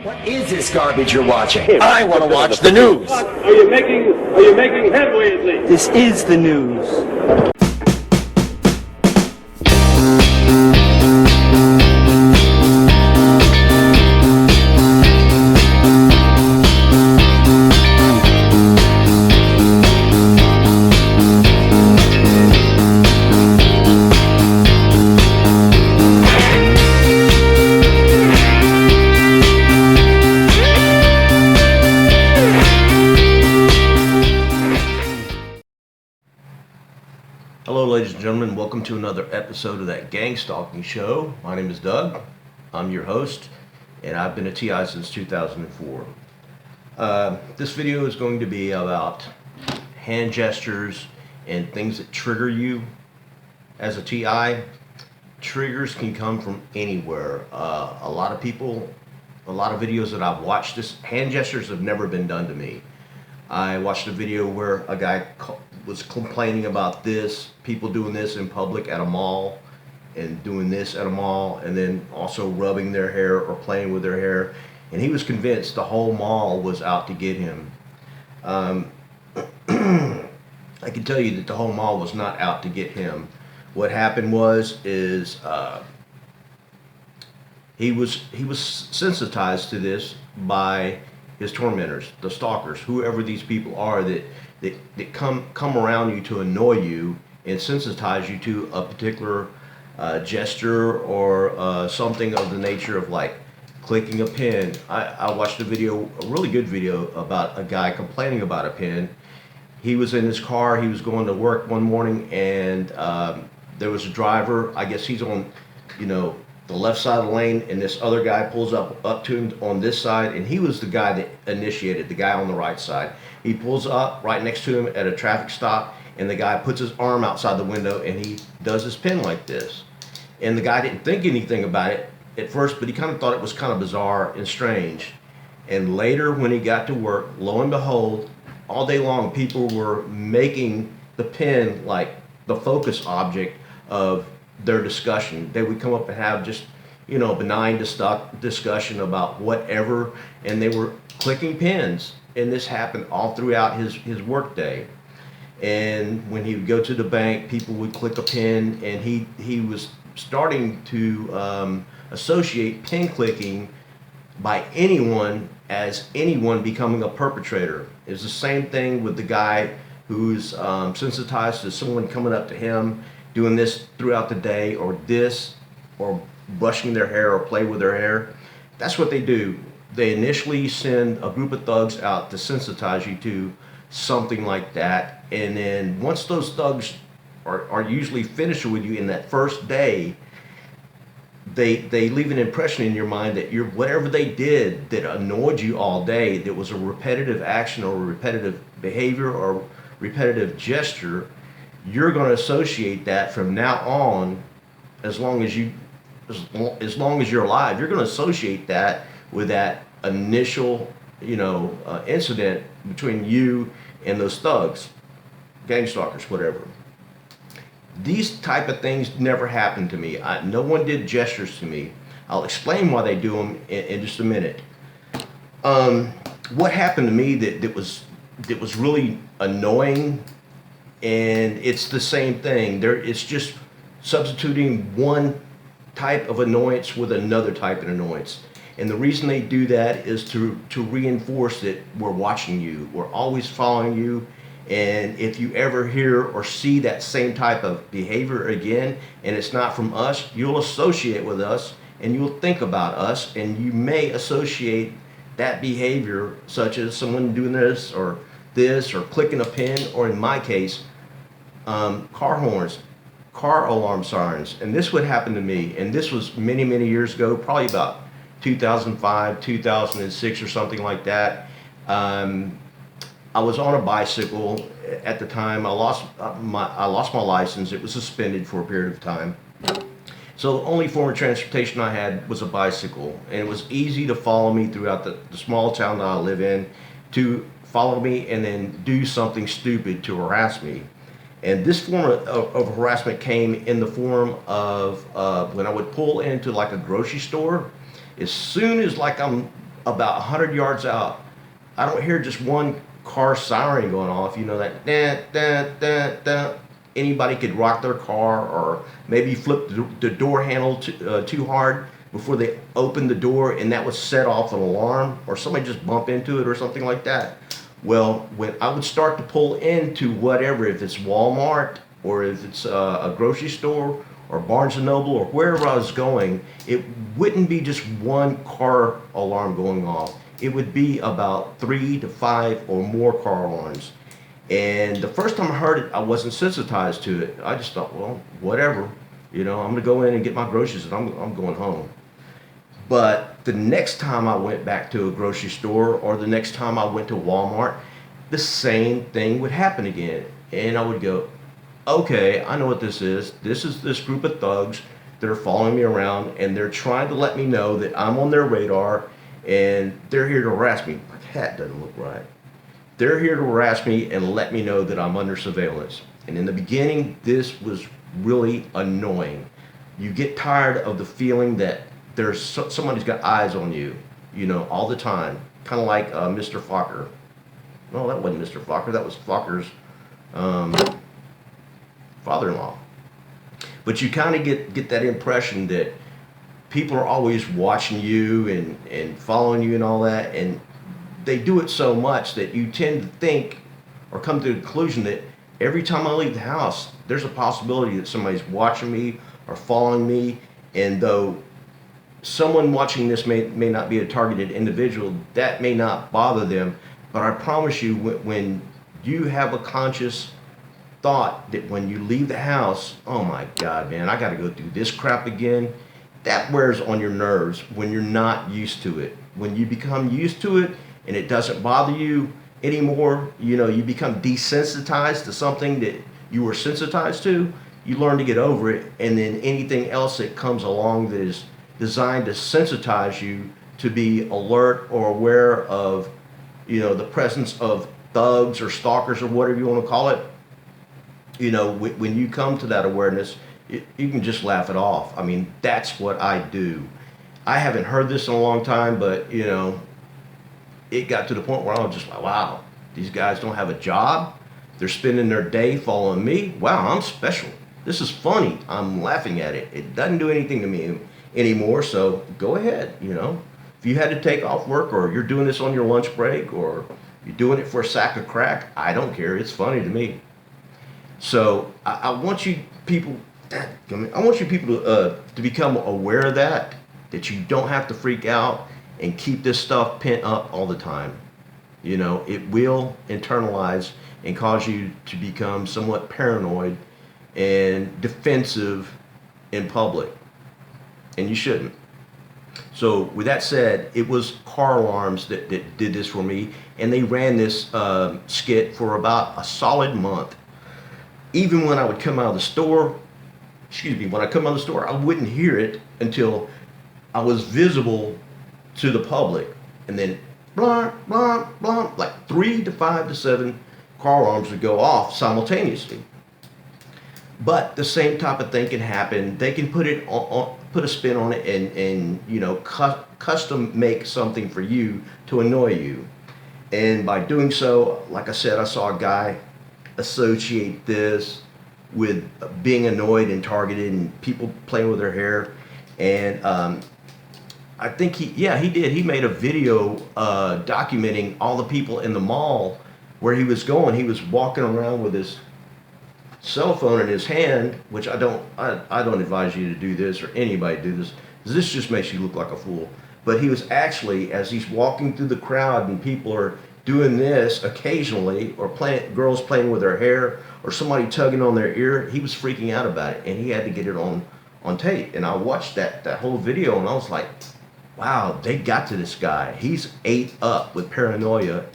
What is this garbage you're watching? I want to watch the news. Are you making headway at least? This is the news. Hello ladies and gentlemen, welcome to another episode of that gang stalking show. My name is Doug, I'm your host, and I've been a TI since 2004. This video is going to be about hand gestures and things that trigger you as a TI. Triggers can come from anywhere. A lot of videos that I've watched, hand gestures have never been done to me. I watched a video where a guy was complaining about people doing this in public at a mall and doing this at a mall, and then also rubbing their hair or playing with their hair, and he was convinced the whole mall was out to get him. I can tell you that the whole mall was not out to get him. What happened is he was sensitized to this by his tormentors, the stalkers, whoever these people are that come around you to annoy you and sensitize you to a particular gesture or something of the nature of like clicking a pin. I watched a really good video about a guy complaining about a pin. He was in his car, he was going to work one morning, and there was a driver. I guess he's on, the left side of the lane, and this other guy pulls up to him on this side, and he was the guy that initiated, the guy on the right side. He pulls up right next to him at a traffic stop, and the guy puts his arm outside the window and he does his pin like this. And the guy didn't think anything about it at first, but he kind of thought it was kind of bizarre and strange. And later when he got to work, lo and behold, all day long people were making the pin like the focus object of their discussion. They would come up and have just, benign discussion about whatever, and they were clicking pins. And this happened all throughout his work day. And when he would go to the bank, people would click a pin, and he was starting to associate pin clicking by anyone as anyone becoming a perpetrator. It's the same thing with the guy who's sensitized to someone coming up to him doing this throughout the day, or brushing their hair or play with their hair. That's what they do. They initially send a group of thugs out to sensitize you to something like that, and then once those thugs are usually finished with you in that first day, they leave an impression in your mind that whatever they did that annoyed you all day, that was a repetitive action or a repetitive behavior or repetitive gesture, you're going to associate that from now on, as long as you're alive. You're going to associate that with that initial, incident between you and those thugs, gang stalkers, whatever. These type of things never happened to me. No one did gestures to me. I'll explain why they do them in just a minute. What happened to me that was really annoying, and it's the same thing. It's just substituting one type of annoyance with another type of annoyance. And the reason they do that is to reinforce that we're watching you, we're always following you, and if you ever hear or see that same type of behavior again, and it's not from us, you'll associate with us, and you'll think about us, and you may associate that behavior, such as someone doing this, or clicking a pin, or in my case, car horns, car alarm sirens. And this would happen to me, and this was many years ago, probably about 2005, 2006 or something like that. I was on a bicycle at the time. I lost my license. It was suspended for a period of time. So the only form of transportation I had was a bicycle, and it was easy to follow me throughout the small town that I live in, to follow me and then do something stupid to harass me. And this form of harassment came in the form of when I would pull into like a grocery store. As soon as like I'm about 100 yards out, I don't hear just one car siren going off. You know, that da, da, da, da. Anybody could rock their car, or maybe flip the door handle too hard before they open the door, and that would set off an alarm, or somebody just bump into it or something like that. Well, when I would start to pull into whatever, if it's Walmart or if it's a grocery store or Barnes and Noble or wherever I was going, it wouldn't be just one car alarm going off. It would be about 3 to 5 or more car alarms. And the first time I heard it, I wasn't sensitized to it. I just thought, well, whatever. You know, I'm gonna go in and get my groceries and I'm going home. But the next time I went back to a grocery store or the next time I went to Walmart, the same thing would happen again. And I would go, okay, I know what this is. This is this group of thugs that are following me around, and they're trying to let me know that I'm on their radar, and they're here to harass me. My hat doesn't look right. They're here to harass me and let me know that I'm under surveillance. And in the beginning, this was really annoying. You get tired of the feeling that somebody's got eyes on you, you know, all the time. Kind of like Mr. Fokker. No, that wasn't Mr. Fokker. That was Fokker's father-in-law. But you kind of get that impression that people are always watching you and following you and all that, and they do it so much that you tend to think or come to the conclusion that every time I leave the house, there's a possibility that somebody's watching me or following me. And though someone watching this may not be a targeted individual, that may not bother them. But I promise you, when you have a conscious thought that when you leave the house, oh my God, man, I got to go through this crap again, that wears on your nerves when you're not used to it. When you become used to it and it doesn't bother you anymore, you know, you become desensitized to something that you were sensitized to, you learn to get over it, and then anything else that comes along that is designed to sensitize you to be alert or aware of, you know, the presence of thugs or stalkers or whatever you want to call it. You know, when you come to that awareness, you can just laugh it off. I mean, that's what I do. I haven't heard this in a long time, but, you know, it got to the point where I was just like, wow, these guys don't have a job. They're spending their day following me. Wow, I'm special. This is funny. I'm laughing at it. It doesn't do anything to me anymore, so go ahead, you know. If you had to take off work, or you're doing this on your lunch break, or you're doing it for a sack of crack, I don't care. It's funny to me. So I want you people, to become aware of that you don't have to freak out and keep this stuff pent up all the time. You know, it will internalize and cause you to become somewhat paranoid and defensive in public, and you shouldn't. So with that said, it was car alarms that did this for me, and they ran this skit for about a solid month. Even when I would come out of the store, I wouldn't hear it until I was visible to the public, and then blah, blah, blah, like 3 to 5 to 7 car alarms would go off simultaneously. But the same type of thing can happen. They can put a spin on it and you know, custom make something for you to annoy you. And by doing so, like I said, I saw a guy associate this with being annoyed and targeted and people playing with their hair. And I think he did. He made a video documenting all the people in the mall where he was going. He was walking around with his cell phone in his hand, which I don't advise you to do this, or anybody do this. This just makes you look like a fool. But he was actually, as he's walking through the crowd and people are doing this occasionally, or girls playing with their hair, or somebody tugging on their ear, he was freaking out about it, and he had to get it on tape. And I watched that whole video, and I was like, wow, they got to this guy. He's ate up with paranoia,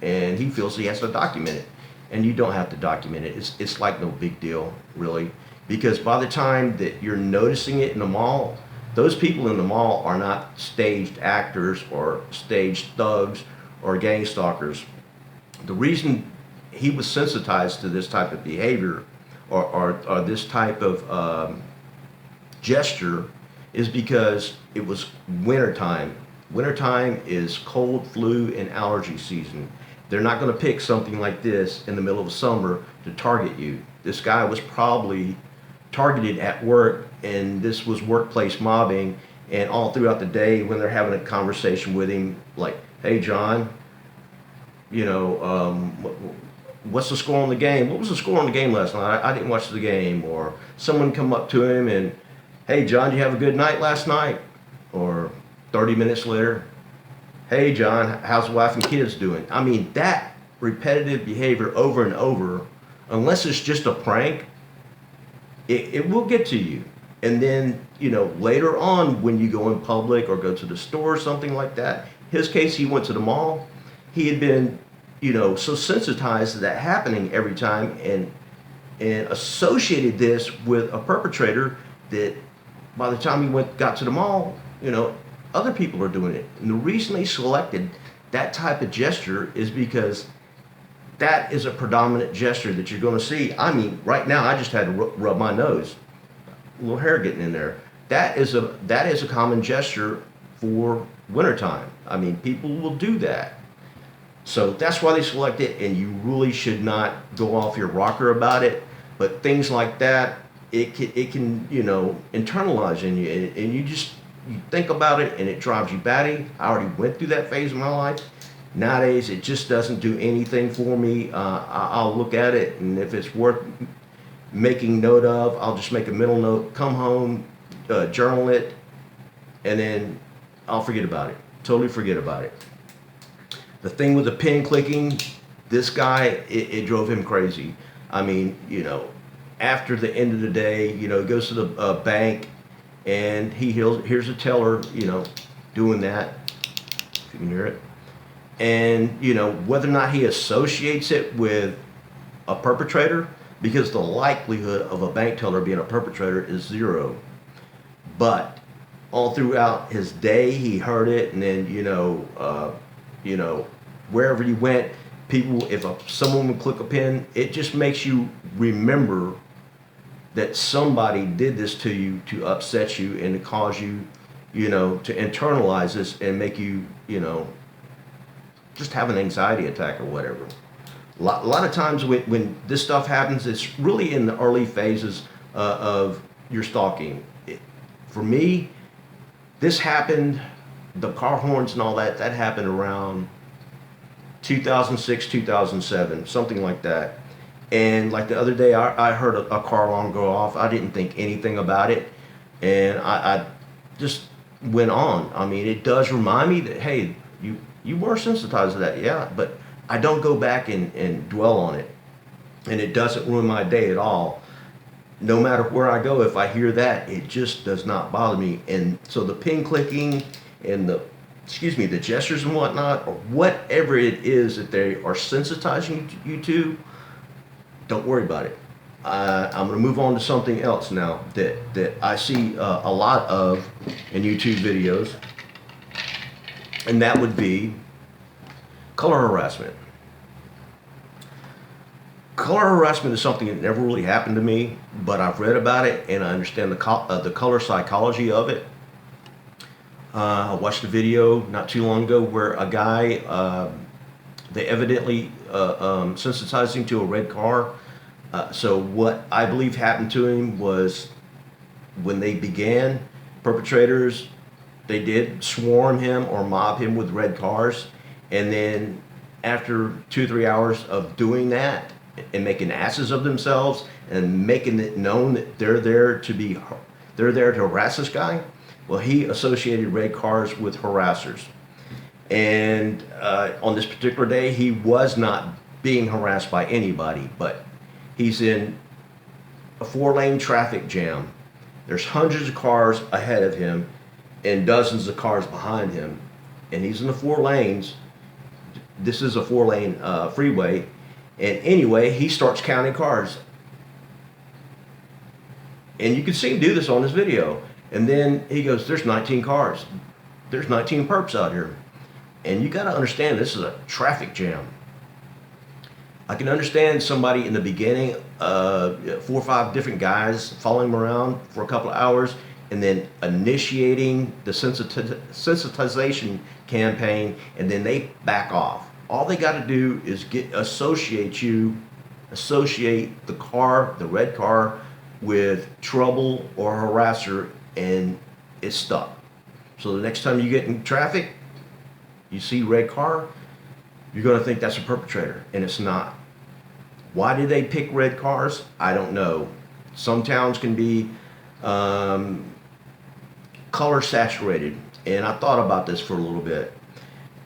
and he feels he has to document it. And you don't have to document it. It's like no big deal, really. Because by the time that you're noticing it in the mall, those people in the mall are not staged actors or staged thugs or gang stalkers. The reason he was sensitized to this type of behavior or this type of gesture is because it was wintertime. Wintertime is cold, flu, and allergy season. They're not going to pick something like this in the middle of summer to target you. This guy was probably targeted at work, and this was workplace mobbing. And all throughout the day, when they're having a conversation with him, like, "Hey, John, you know, what's the score on the game? What was the score on the game last night? I didn't watch the game." Or someone come up to him and, "Hey, John, did you have a good night last night?" Or 30 minutes later, "Hey, John, how's the wife and kids doing?" I mean, that repetitive behavior over and over, unless it's just a prank, it will get to you. And then, you know, later on when you go in public or go to the store or something like that, his case, he went to the mall. He had been, you know, so sensitized to that happening every time, and associated this with a perpetrator that by the time he got to the mall, you know, other people are doing it. And the reason they selected that type of gesture is because that is a predominant gesture that you're going to see. I mean, right now I just had to rub my nose, a little hair getting in there. That is a common gesture for wintertime. I mean, people will do that. So that's why they select it, and you really should not go off your rocker about it. But things like that, it can you know, internalize in you, and you think about it, and it drives you batty. I already went through that phase of my life. Nowadays, it just doesn't do anything for me. I'll look at it, and if it's worth making note of, I'll just make a mental note, come home, journal it, and then I'll forget about it. Totally forget about it. The thing with the pin clicking, this guy, it drove him crazy. I mean, you know, after the end of the day, you know, he goes to the bank, and he hears a teller, you know, doing that, if you can hear it. And, you know, whether or not he associates it with a perpetrator, because the likelihood of a bank teller being a perpetrator is 0. But all throughout his day, he heard it, and then, you know, wherever you went, people, if someone would click a pin, it just makes you remember that somebody did this to you to upset you and to cause you, you know, to internalize this and make you, you know, just have an anxiety attack or whatever. A lot of times when this stuff happens, it's really in the early phases of your stalking. For me, this happened, the car horns and all that happened around 2006, 2007, something like that. And like the other day, I heard a car alarm go off. I didn't think anything about it, and I just went on. I mean, it does remind me that, hey, you were sensitized to that, yeah, but I don't go back and dwell on it, and it doesn't ruin my day at all. No matter where I go, if I hear that, it just does not bother me. And so the pin clicking and the gestures and whatnot, or whatever it is that they are sensitizing you to, don't worry about it. I'm going to move on to something else now that I see a lot of in YouTube videos, and that would be color harassment. Color harassment is something that never really happened to me, but I've read about it and I understand the color psychology of it. I watched a video not too long ago where a guy, they evidently sensitized him to a red car. So what I believe happened to him was, when they began, perpetrators, they did swarm him or mob him with red cars, and then after 2-3 hours of doing that and making asses of themselves and making it known that they're there to harass this guy, well, he associated red cars with harassers. And on this particular day, he was not being harassed by anybody, but he's in a 4-lane traffic jam. There's hundreds of cars ahead of him and dozens of cars behind him, and he's in the 4 lanes. This is a 4-lane freeway, and anyway, he starts counting cars, and you can see him do this on this video. And then he goes, "There's 19 cars. There's 19 perps out here." And you got to understand, this is a traffic jam. I can understand somebody in the beginning, 4 or 5 different guys following him around for a couple of hours. and then initiating the sensitization campaign, and then they back off. All they got to do is associate the car, the red car, with trouble or harasser, and it's stuck. So the next time you get in traffic, you see red car, you're going to think that's a perpetrator, and it's not. Why do they pick red cars? I don't know. Some towns can be color saturated, and I thought about this for a little bit.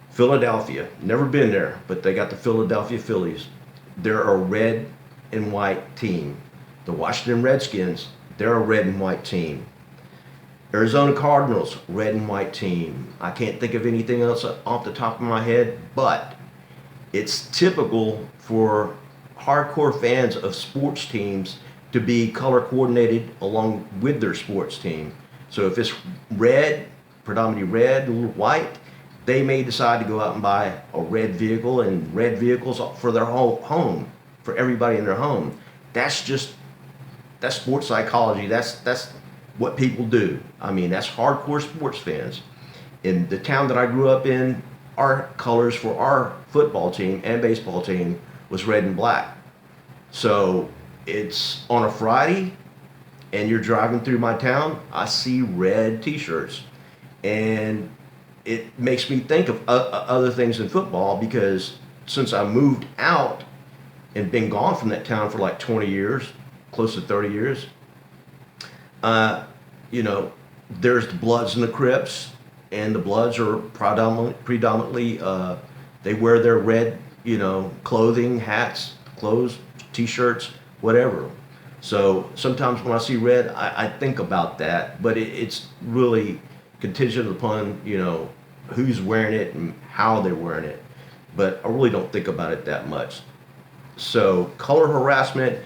Philadelphia, never been there, but they got the Philadelphia Phillies. They're a red and white team. The Washington Redskins, they're a red and white team. Arizona Cardinals, red and white team. I can't think of anything else off the top of my head, but it's typical for hardcore fans of sports teams to be color coordinated along with their sports team. So if it's red, predominantly red, a little white, they may decide to go out and buy a red vehicle, and red vehicles for their whole home, for everybody in their home. That's sports psychology. That's what people do. I mean, that's hardcore sports fans. In the town that I grew up in, our colors for our football team and baseball team was red and black. So it's on a Friday and you're driving through my town, I see red t-shirts, and it makes me think of other things in football, because since I moved out and been gone from that town for like 20 years, close to 30 years, you know, there's the Bloods and the Crips, and the Bloods are predominantly they wear their red, you know, clothing, hats, clothes, t-shirts, whatever. So sometimes when I see red, I think about that, but it's really contingent upon, you know, who's wearing it and how they're wearing it. But I really don't think about it that much. So color harassment,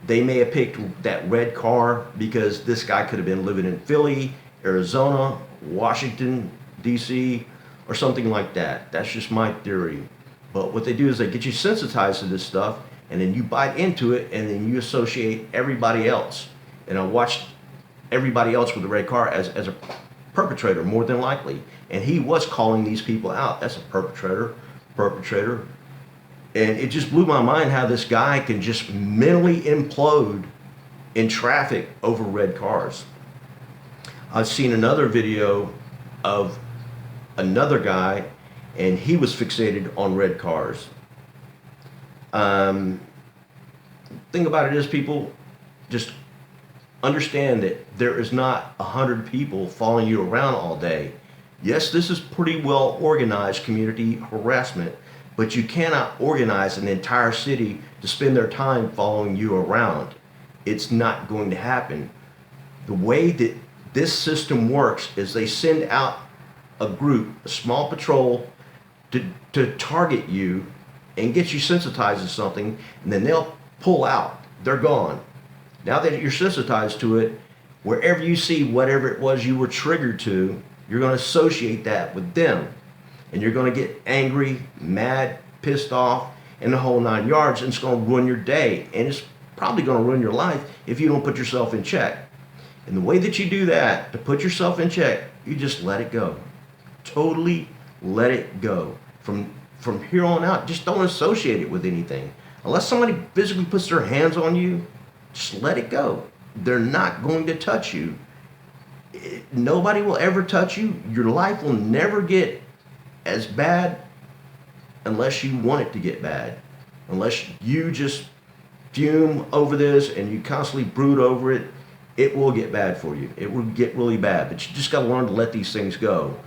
they may have picked that red car because this guy could have been living in Philly, Arizona, Washington, DC, or something like that. That's just my theory. But what they do is they get you sensitized to this stuff, and then you bite into it, and then you associate everybody else. And I watched everybody else with the red car as a perpetrator, more than likely. And he was calling these people out. That's a perpetrator. And it just blew my mind how this guy can just mentally implode in traffic over red cars. I've seen another video of another guy, and he was fixated on red cars. Thing about it is, people, just understand that there is not 100 people following you around all day. Yes, this is pretty well organized community harassment, but you cannot organize an entire city to spend their time following you around. It's not going to happen. The way that this system works is they send out a group, a small patrol, to target you and get you sensitized to something, and then they'll pull out. They're gone. Now that you're sensitized to it, wherever you see whatever it was you were triggered to, you're going to associate that with them. And you're going to get angry, mad, pissed off, and the whole 9 yards, and it's going to ruin your day. And it's probably going to ruin your life if you don't put yourself in check. And the way that you do that, to put yourself in check, you just let it go. Totally let it go. From here on out, just don't associate it with anything. Unless somebody physically puts their hands on you, just let it go. They're not going to touch you. Nobody will ever touch you. Your life will never get as bad unless you want it to get bad. Unless you just fume over this and you constantly brood over it, it will get bad for you. It will get really bad. But you just got to learn to let these things go.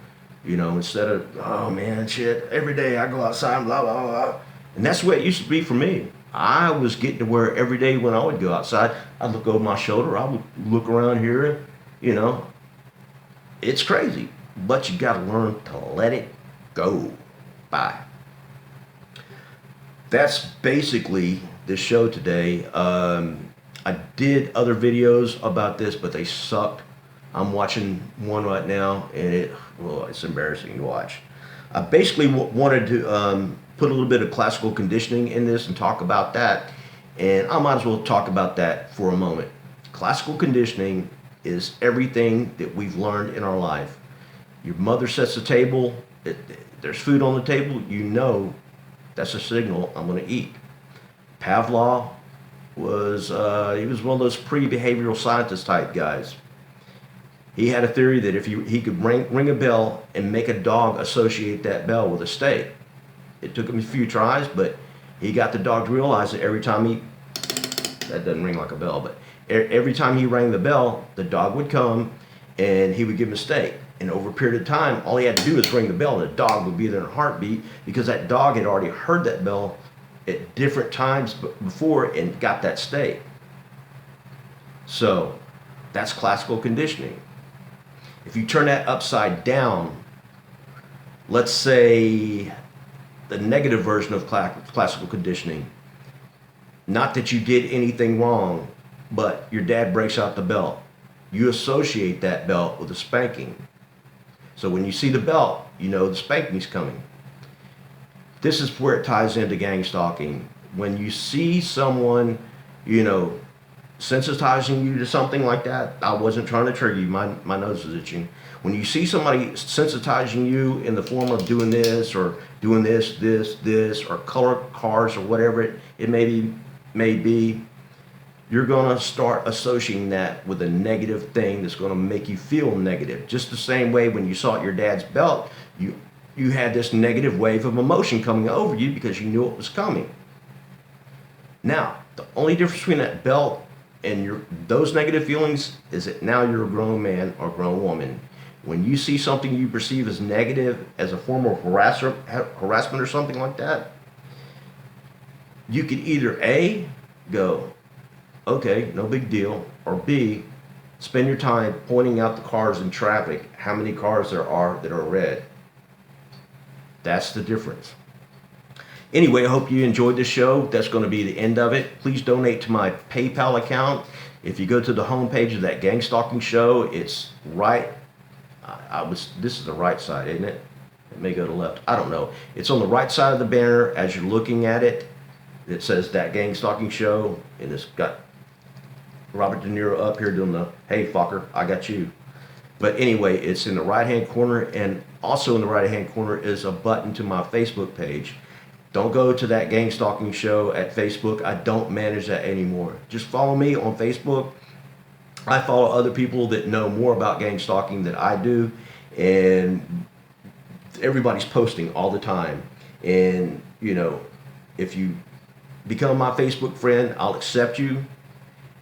You know, instead of, oh man, shit, every day I go outside, blah, blah, blah. And that's the way it used to be for me. I was getting to where every day when I would go outside, I'd look over my shoulder, I would look around here, you know. It's crazy, but you got to learn to let it go. Bye. That's basically the show today. I did other videos about this, but they sucked. I'm watching one right now, and it's embarrassing to watch. I basically wanted to put a little bit of classical conditioning in this and talk about that, and I might as well talk about that for a moment. Classical conditioning is everything that we've learned in our life. Your mother sets the table, there's food on the table, you know that's a signal I'm going to eat. Pavlov was, he was one of those pre-behavioral scientist type guys. He had a theory that if he could ring a bell and make a dog associate that bell with a steak. It took him a few tries, but he got the dog to realize that every time that doesn't ring like a bell, but every time he rang the bell, the dog would come and he would give him a steak. And over a period of time, all he had to do was ring the bell and the dog would be there in a heartbeat, because that dog had already heard that bell at different times before and got that steak. So that's classical conditioning. If you turn that upside down, let's say the negative version of classical conditioning, not that you did anything wrong, but your dad breaks out the belt. You associate that belt with a spanking. So when you see the belt, you know the spanking's coming. This is where it ties into gang stalking. When you see someone, you know, sensitizing you to something like that, I wasn't trying to trigger you, my nose is itching. When you see somebody sensitizing you in the form of doing this or doing this, or color cars or whatever it may be, you're going to start associating that with a negative thing that's going to make you feel negative. Just the same way when you saw your dad's belt, you had this negative wave of emotion coming over you because you knew it was coming. Now, the only difference between that belt and those negative feelings is that now you're a grown man or grown woman. When you see something you perceive as negative, as a form of harassment or something like that, you could either A, go, okay, no big deal, or B, spend your time pointing out the cars in traffic, how many cars there are that are red. That's the difference. Anyway, I hope you enjoyed this show. That's going to be the end of it. Please donate to my PayPal account. If you go to the homepage of that gang stalking show, it's right. This is the right side, isn't it? It may go to the left. I don't know. It's on the right side of the banner as you're looking at it. It says that gang stalking show, and it's got Robert De Niro up here doing the, hey fucker, I got you. But anyway, it's in the right hand corner, and also in the right hand corner is a button to my Facebook page. Don't go to that gang stalking show at Facebook. I don't manage that anymore. Just follow me on Facebook. I follow other people that know more about gang stalking than I do, and everybody's posting all the time. And you know, if you become my Facebook friend, I'll accept you.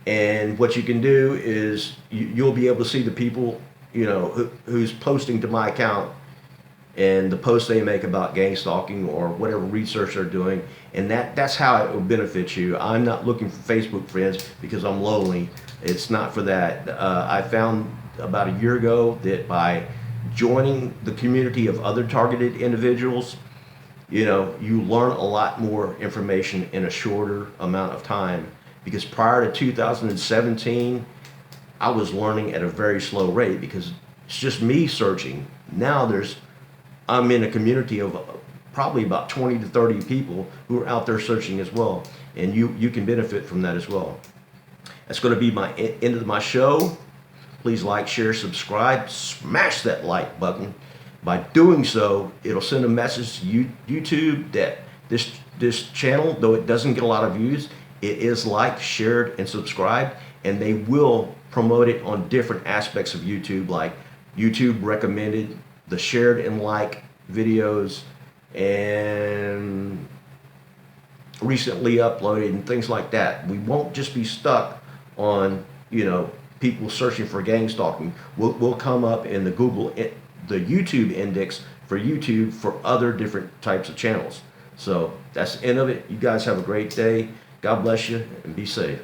And what you can do is you'll be able to see the people, you know, who's posting to my account and the posts they make about gang stalking or whatever research they're doing, and that's how it will benefit you. I'm not looking for Facebook friends because I'm lonely. It's not for that. I found about a year ago that by joining the community of other targeted individuals, you know, you learn a lot more information in a shorter amount of time. Because prior to 2017, I was learning at a very slow rate because it's just me searching. Now I'm in a community of probably about 20 to 30 people who are out there searching as well. And you can benefit from that as well. That's going to be my end of my show. Please like, share, subscribe, smash that like button. By doing so, it'll send a message to YouTube that this channel, though it doesn't get a lot of views, it is liked, shared, and subscribed, and they will promote it on different aspects of YouTube, like YouTube recommended, the shared and like videos, and recently uploaded, and things like that. We won't just be stuck on, you know, people searching for gang stalking. We'll come up in the the YouTube index for YouTube for other different types of channels. So that's the end of it. You guys have a great day. God bless you and be safe.